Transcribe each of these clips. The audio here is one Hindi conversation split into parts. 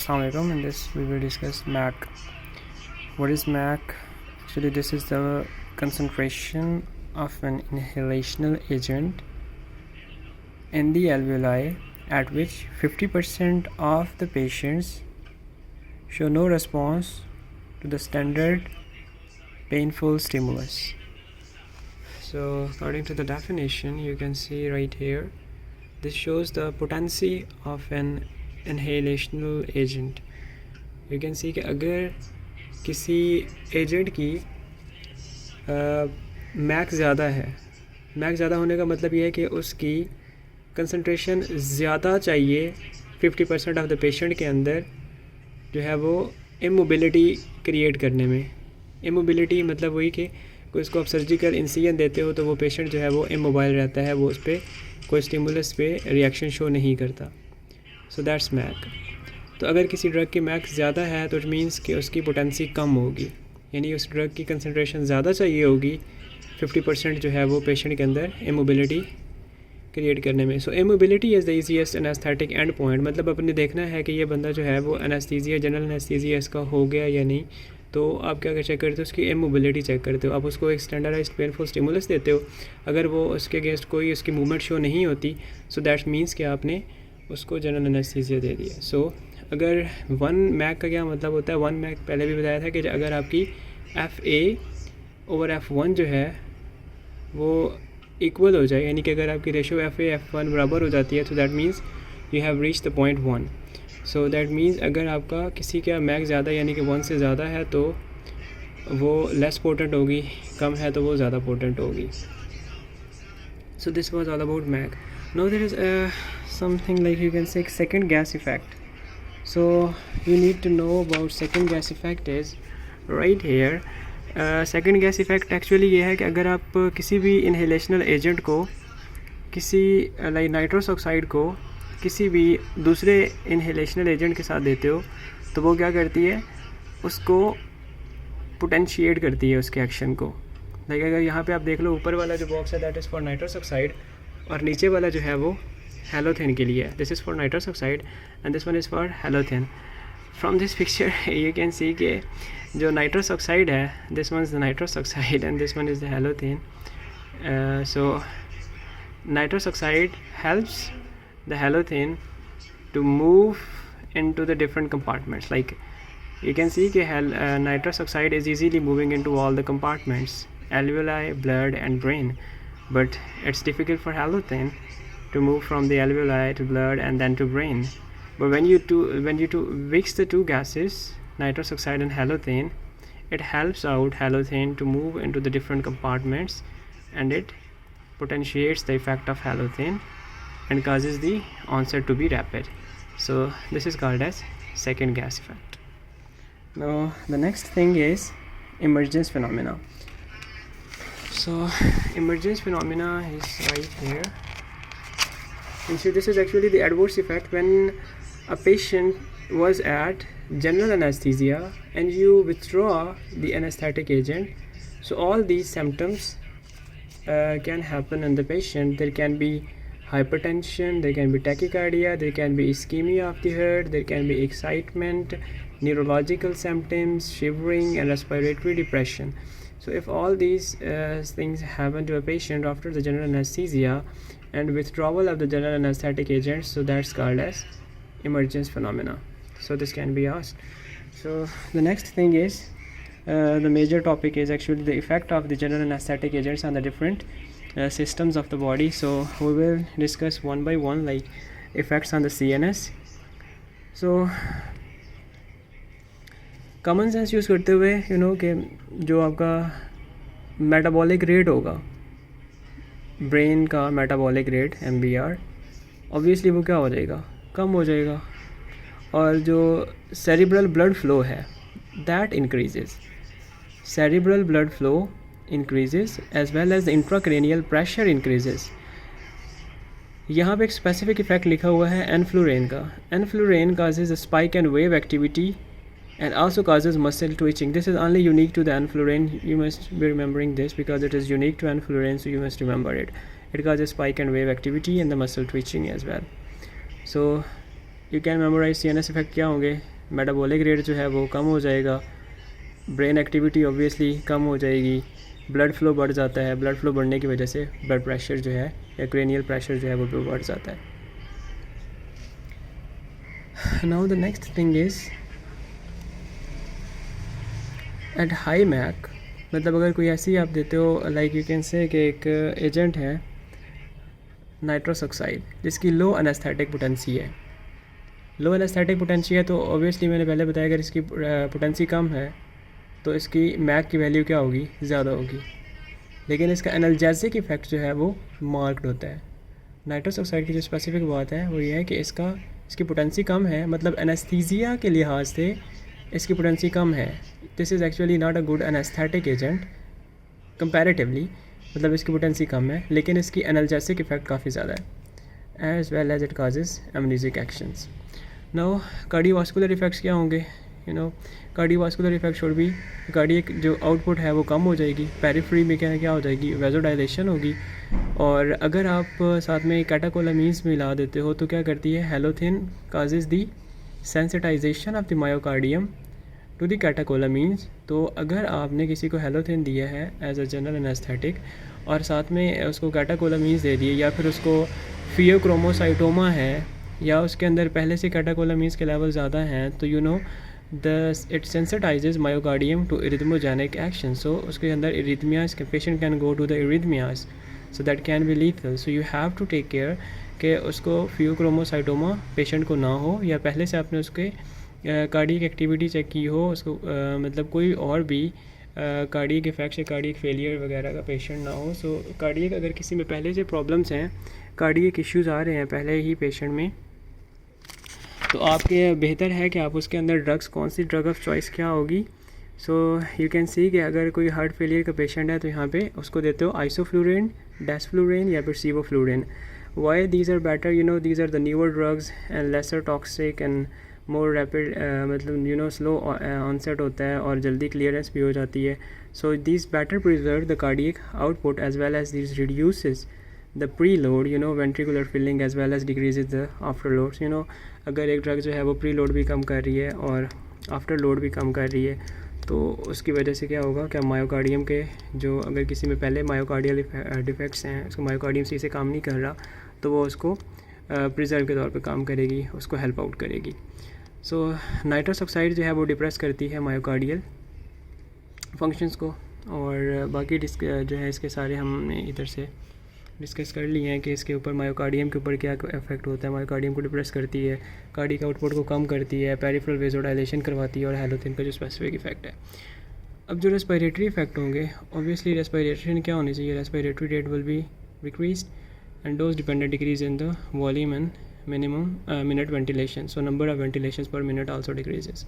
Assalamualaikum. In this we will discuss MAC. What is MAC? Actually, this is the concentration of an inhalational agent in the alveoli at which 50% of the patients show no response to the standard painful stimulus. So according to the definition, you can see right here, this shows the potency of an inhalational agent. You can see कि अगर किसी एजेंट की मैक ज़्यादा है, मैक ज़्यादा होने का मतलब ये है कि उसकी कंसंट्रेशन ज़्यादा चाहिए 50% ऑफ द पेशेंट के अंदर, जो है वो इमोबिलिटी क्रिएट करने में. इमोबिलिटी मतलब वही कि कोई उसको आप सर्जिकल इंसिजन देते हो तो वो पेशेंट जो है वो इमोबाइल रहता है, वो उस पर कोई स्टिमुलस पे रिएक्शन शो नहीं करता. So that's MAC. तो अगर किसी ड्रग की मैक ज़्यादा है तो इट मीन्स कि उसकी पोटेंसी कम होगी, यानी उस ड्रग की कंसंट्रेशन ज़्यादा चाहिए होगी 50% जो है वो पेशेंट के अंदर इमोबिलिटी क्रिएट करने में. So immobility is the easiest anaesthetic end point. मतलब अपने देखना है कि ये बंदा जो है वो एनेस्थीसिया, जनरल एनेस्थीसिया इसका हो गया या नहीं. तो आप क्या चेक करते हो? उसकी इमोबिलिटी चेक करते हो. आप उसको एक स्टैंडर्डाइज्ड पेनफुल स्टिमुलस देते हो, अगर वो उसके अगेंस्ट कोई उसकी मूवमेंट शो नहीं होती, सो दैट मीन्स कि आपने उसको जनरल एनेस्थीसिया दे दिया. सो अगर 1 मैक का क्या मतलब होता है? 1 मैक पहले भी बताया था कि अगर आपकी FA/F1 जो है वो इक्वल हो जाए, यानी कि अगर आपकी रेशो FA/F1 बराबर हो जाती है, तो that means you have reach the point 1. So that means अगर आपका किसी का मैक ज़्यादा यानी कि 1 से ज़्यादा है तो वो लेस पोटेंट होगी, कम है तो वो ज़्यादा पोटेंट होगी. So this was all about MAC. Now there is something like you can say second gas effect. So you need to know about second gas effect is right here. Second gas effect actually ये है कि अगर आप किसी भी inhalational agent को, किसी like nitrous oxide को किसी भी दूसरे inhalational agent के साथ देते हो तो वो क्या करती है? उसको पोटेंशिएट करती है उसके एक्शन को. लाइक अगर यहाँ पे आप देख लो, ऊपर वाला जो बॉक्स है that is for nitrous oxide और नीचे वाला जो है वो हैलोथेन के लिए. This is for nitrous oxide and this one is for halothane. From this picture you can see कि जो नाइट्रस ऑक्साइड है, this one is the nitrous oxide and this one is the halothane. So nitrous oxide helps the halothane to move into the different compartments. Like you can see कि nitrous oxide is easily moving into all the compartments, alveoli, blood and brain, but it's difficult for halothane to move from the alveoli to blood and then to brain. But when you mix the two gases, nitrous oxide and halothane, it helps out halothane to move into the different compartments and it potentiates the effect of halothane and causes the onset to be rapid. So this is called as second gas effect. Now the next thing is emergence phenomena. So emergence phenomena is right here. And so this is actually the adverse effect when a patient was at general anesthesia and you withdraw the anesthetic agent. So all these symptoms can happen in the patient. There can be hypertension, there can be tachycardia, there can be ischemia of the heart, there can be excitement, neurological symptoms, shivering and respiratory depression. So if all these things happen to a patient after the general anesthesia and withdrawal of the general anesthetic agents, so that's called as emergence phenomena. So this can be asked. So the next thing is the major topic is actually the effect of the general anesthetic agents on the different systems of the body. So we will discuss one by one, like effects on the CNS. So common sense use करते हुए you know कि जो आपका metabolic rate होगा, ब्रेन का metabolic rate MBR, obviously वो क्या हो जाएगा? कम हो जाएगा. और जो cerebral blood flow है that increases. Cerebral blood flow increases as well as the intracranial pressure increases. यहाँ पे एक specific effect लिखा हुआ है एनफ्लोरेन का. एनफ्लोरेन causes a spike and wave activity and also causes muscle twitching. This is only unique to the enflurane. You must be remembering this because it is unique to enflurane, so you must remember it. It causes spike and wave activity and the muscle twitching as well. So you can memorize CNS effect क्या होंगे? मेटाबॉलिक रेट जो है वो कम हो जाएगा, ब्रेन एक्टिविटी ऑब्वियसली कम हो जाएगी, ब्लड फ्लो बढ़ जाता है, ब्लड फ्लो बढ़ने की वजह से ब्लड प्रेशर जो है या क्रेनियल प्रेशर जो है वो बढ़ जाता है. Now the next thing is at high MAC, मतलब अगर कोई ऐसी आप देते हो लाइक यू कैन से कि एक एजेंट है नाइट्रस ऑक्साइड जिसकी लो एनेस्थेटिक पोटेंसी है. लो एनेस्थेटिक पोटेंसी है तो ऑब्वियसली मैंने पहले बताया अगर इसकी पोटेंसी कम है तो इसकी मैक की वैल्यू क्या होगी, ज़्यादा होगी, लेकिन इसका एनाल्जेसिक इफ़ेक्ट जो है वो मार्क्ड होता है. नाइट्रस ऑक्साइड की जो स्पेसिफिक बात है वो ये है कि इसकी पोटेंसी कम है, मतलब एनेस्थीसिया के लिहाज से इसकी पोटेंसी कम है. This is actually not a good anaesthetic agent comparatively, मतलब इसकी पोटेंसी कम है लेकिन इसकी एनाल्जेसिक इफ़ेक्ट काफ़ी ज़्यादा है, as well as it causes amnesic actions. Now cardiovascular effects क्या होंगे, you know cardiovascular effect should भी, कार्डियक जो आउटपुट है वो कम हो जाएगी, पेरिफेरी में क्या हो जाएगी, वेजोडाइलेशन होगी. और अगर आप साथ में कैटाकोलामीन्स मिला देते हो तो क्या करती है, halothane causes the sensitization of the myocardium to the catecholamines. तो अगर आपने किसी को हेलोथिन दिया है एज अ जनरल एनेस्थेटिक और साथ में उसको कैटाकोलामीन्स दे दिए या फिर उसको फियोक्रोमोसाइटोमा है या उसके अंदर पहले से कैटाकोलामीन्स के लेवल ज़्यादा हैं, तो you know it sensitizes myocardium to arrhythmogenic action. So उसके अंदर arrhythmias, patient can go to the arrhythmias, so that can be lethal. So you have to take care कि उसको फियोक्रोमोसाइटोमा पेशेंट को ना हो या पहले से आपने उसके कार्डियक एक्टिविटी चेक की हो, उसको मतलब कोई और भी कार्डियक इफेक्ट या कार्डियक फेलियर वगैरह का पेशेंट ना हो. सो कार्डियक अगर किसी में पहले से प्रॉब्लम्स हैं, कार्डियक इश्यूज़ आ रहे हैं पहले ही पेशेंट में, तो आपके बेहतर है कि आप उसके अंदर ड्रग्स, कौन सी ड्रग ऑफ चॉइस क्या होगी. सो यू कैन सी कि अगर कोई हार्ट फेलियर का पेशेंट है तो यहाँ पे उसको देते हो आइसोफ्लूरिन, डेसफ्लूरिन या फिर sevoflurane. Why these are better, you know these are the newer drugs and lesser toxic and more rapid, मतलब यू नो स्लो ऑनसेट होता है और जल्दी क्लियरेंस भी हो जाती है. So these better preserve the cardiac output as well as these reduces the pre load, you know ventricular filling as well as decreases the after loads. You know अगर एक ड्रग जो है वो प्री लोड भी कम कर रही है और आफ्टर लोड भी कम कर रही है तो उसकी वजह से क्या होगा, क्या मायोकार्डियम के जो अगर किसी में पहले मायोकार्डियल डिफेक्ट्स हैं, उसको मायोकार्डियम सही से काम नहीं कर रहा तो वो उसको प्रिजर्व के तौर पे काम करेगी, उसको हेल्प आउट करेगी. सो नाइट्रस ऑक्साइड जो है वो डिप्रेस करती है मायोकार्डियल फंक्शंस को. और बाकी जो है इसके सारे हमने इधर से डिस्कस कर लिए हैं कि इसके ऊपर मायोकार्डियम के ऊपर क्या इफेक्ट होता है. मायोकार्डियम को डिप्रेस करती है, कार्डियक आउटपुट को कम करती है, पेरिफेरल वेजोडाइलेशन करवाती है और हेलोथिन का जो स्पेसिफिक इफेक्ट है. अब जो रेस्पिरेटरी इफेक्ट होंगे, ऑब्वियसली रेस्पिरेशन क्या होनी चाहिए, respiratory rate will be decrease and dose dependent decrease in the volume and minimum minute ventilation. So number of ventilation पर मिनट आल्सो डिक्रीजेस.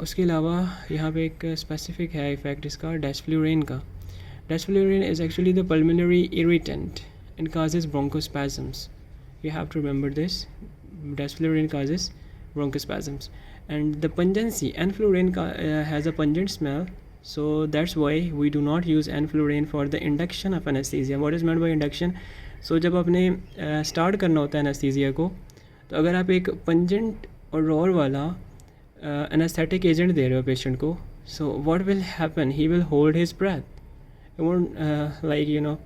उसके अलावा यहाँ पे एक स्पेसिफिक है इफेक्ट इसका, डेसफ्लूरिन का. Desflurane is actually the pulmonary irritant and causes bronchospasms. You have to remember this. Desflurane causes bronchospasms. And the pungency, enflurane has a pungent smell. So that's why we do not use enflurane for the induction of anesthesia. What is meant by induction? So जब आपने start करना होता है anesthesia को, तो अगर आप एक pungent और roar वाला anesthetic agent दे रहे हो patient को, so what will happen? He will hold his breath. It won't like you know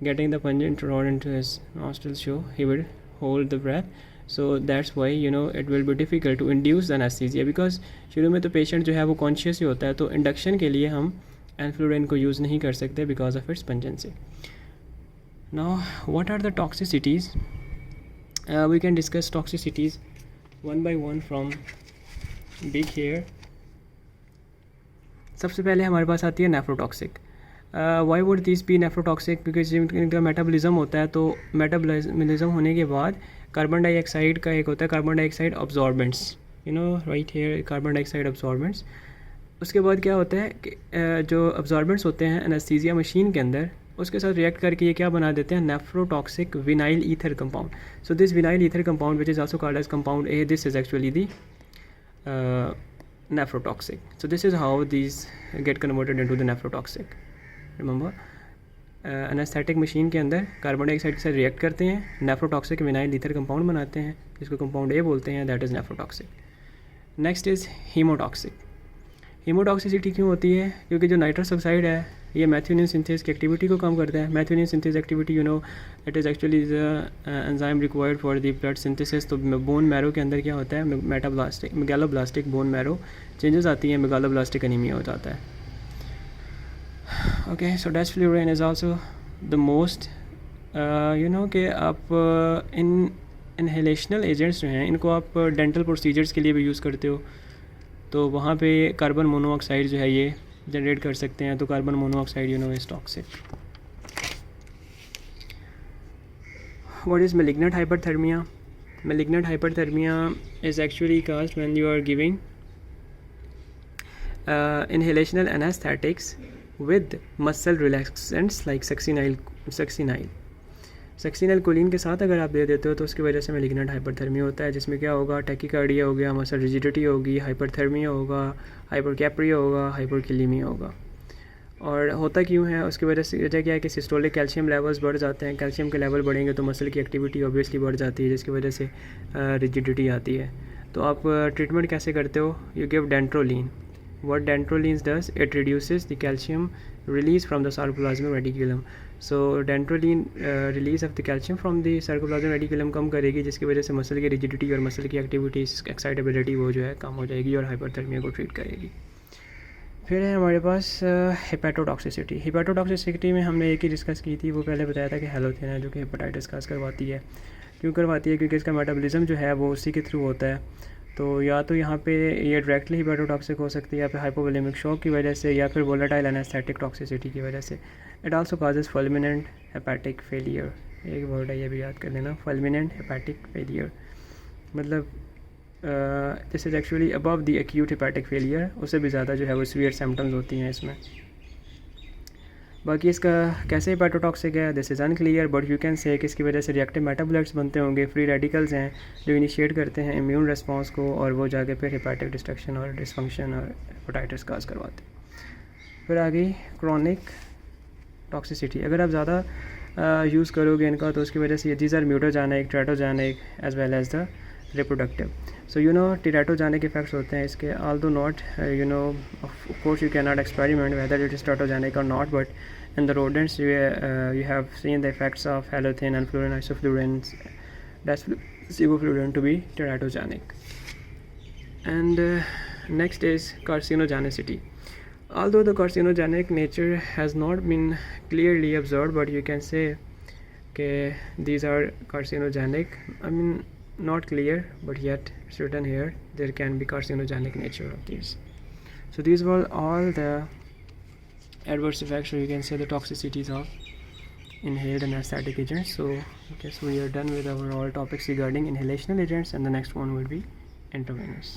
getting the pungent roar into his nostrils, so he will hold the breath. So that's why you know it will be difficult to induce the anesthesia because शुरू में तो पेशेंट जो है वो कॉन्शियस ही होता है, तो इंडक्शन के लिए हम एनफ्लुरेन को यूज़ नहीं कर सकते because of its pungency. Now what are the toxicities, we can discuss toxicities one by one from big here. सबसे पहले हमारे पास आती है nephrotoxic. Why would this be nephrotoxic, because इनका मेटाबॉलिज्म होता है, तो मेटाबॉलिज्म होने के बाद कार्बन डाइऑक्साइड का एक होता है carbon dioxide absorbents, you know right here carbon dioxide absorbents. उसके बाद क्या होता है कि जो अब्जॉर्बेंट्स होते हैं एनेस्थीसिया मशीन के अंदर, उसके साथ रिएक्ट करके ये क्या बना देते हैं, nephrotoxic vinyl ether compound. So this vinyl ether compound which is also called as compound A, this is actually the nephrotoxic. So this is how these get converted into the nephrotoxic. Remember, anaesthetic machine के अंदर कार्बन डाइऑक्साइड के साथ रिएक्ट करते हैं, नेफ्रोटॉक्सिक विनाइल ईथर कंपाउंड बनाते हैं जिसको कंपाउंड ए बोलते हैं, that is nephrotoxic. Next is haemotoxic. Haemotoxicity क्यों होती है? क्योंकि जो नाइट्रस ऑक्साइड है ये मैथ्योनिन सिंथेस की एक्टिविटी को कम करता है। मैथ्योनिन synthase activity it is actually enzyme required for the blood synthesis. तो बोन मैरो के अंदर क्या होता है? मेगालोब्लास्टिक बोन मैरो चेंजेस आती हैं, मेगालोब्लास्टिक एनीमिया हो जाता है। Okay, so desflurane is also the most कि आप इनहेलेशनल एजेंट्स जो हैं इनको आप डेंटल प्रोसीजर्स के लिए भी यूज़ करते हो, तो वहाँ पे कार्बन मोनोऑक्साइड जो है ये जनरेट कर सकते हैं। तो carbon monoxide is toxic. What is malignant hyperthermia? Malignant hyperthermia is actually caused when you are giving inhalational anesthetics with muscle relaxants like succinyl choline के साथ अगर आप दे देते हो तो उसकी वजह से मैलिग्नेंट हाइपरथर्मिया होता है, जिसमें क्या होगा? टैकीकार्डिया हो गया, मसल रिजिडिटी होगी, हाइपरथर्मिया होगा, हाइपरकैप्रिया होगा, हाइपरकिलीमिया होगा। और होता क्यों है? उसकी वजह क्या है कि सिस्टोलिक कैल्शियम लेवल्स बढ़ जाते हैं। कैल्शियम के लेवल बढ़ेंगे तो मसल की एक्टिविटी ऑब्वियसली बढ़ जाती है, जिसकी वजह से रिजिडिटी आती है। तो आप ट्रीटमेंट कैसे करते हो? You give dantrolene. What dentrolin does, it reduces the calcium release from the sarcoplasmic reticulum. So dentrolin release of the calcium from the sarcoplasmic reticulum कम करेगी, जिसकी वजह से मसल की रिजिडिटी और मसल की एक्टिविटी एक्साइटेबिलिटी वो जो है कम हो जाएगी और हाइपरथर्मिया को ट्रीट करेगी। फिर है हमारे पास हेपेटोटॉक्सिसिटी। हेपेटोटॉक्सिसिटी में हमने एक ही डिस्कस की थी, वो पहले बताया था कि हैलोथेन है जो कि हेपेटाइटिस काज करवाती है। क्यों करवाती है? क्योंकि इसका मेटाबॉलिज्म जो है वो उसी के थ्रू होता है। तो या तो यहाँ पे ये डायरेक्टली हेपेटोटॉक्सिक हो सकती है, या फिर हाइपोवोलेमिक शॉक की वजह से, या फिर वोलेटाइल एनेस्थेटिक टॉक्सिसिटी की वजह से। It also causes fulminant hepatic failure. एक वर्ड है ये भी याद कर लेना, फुलमिनेंट हेपेटिक फेलियर। मतलब this is actually above the acute hepatic failure, उससे भी ज़्यादा जो है वो सीवियर सिम्टम्स होती हैं इसमें। बाकी इसका कैसे हेपेटोटॉक्सिक है, this is unclear, but you can say कि इसकी वजह से रिएक्टिव मेटाबोलाइट्स बनते होंगे, फ्री रेडिकल्स हैं जो इनिशिएट करते हैं इम्यून रिस्पांस को, और वो जाके फिर हेपेटिक डिस्ट्रक्शन और डिसफंक्शन और हेपेटाइटिस काज करवाते हैं। फिर आ गई क्रॉनिक टॉक्सिसिटी। अगर आप ज़्यादा यूज़ करोगे इनका तो उसकी वजह से these are mutagenic, teratogenic as well as the reproductive. So teratogenic effects होते हैं इसके, although not of course you cannot experiment whether it is teratogenic or not, but in the rodents you have seen the effects of halothane and fluorine isoflurans, that's sevoflurane to be teratogenic. And next is carcinogenicity. Although the carcinogenic nature has not been clearly observed, but you can say that these are carcinogenic. I mean, not clear, but yet it's written here there can be carcinogenic nature of these. So these were all the adverse effects, or you can say the toxicities of inhaled anesthetic agents. So I guess we are done with our all topics regarding inhalational agents, and the next one will be intravenous.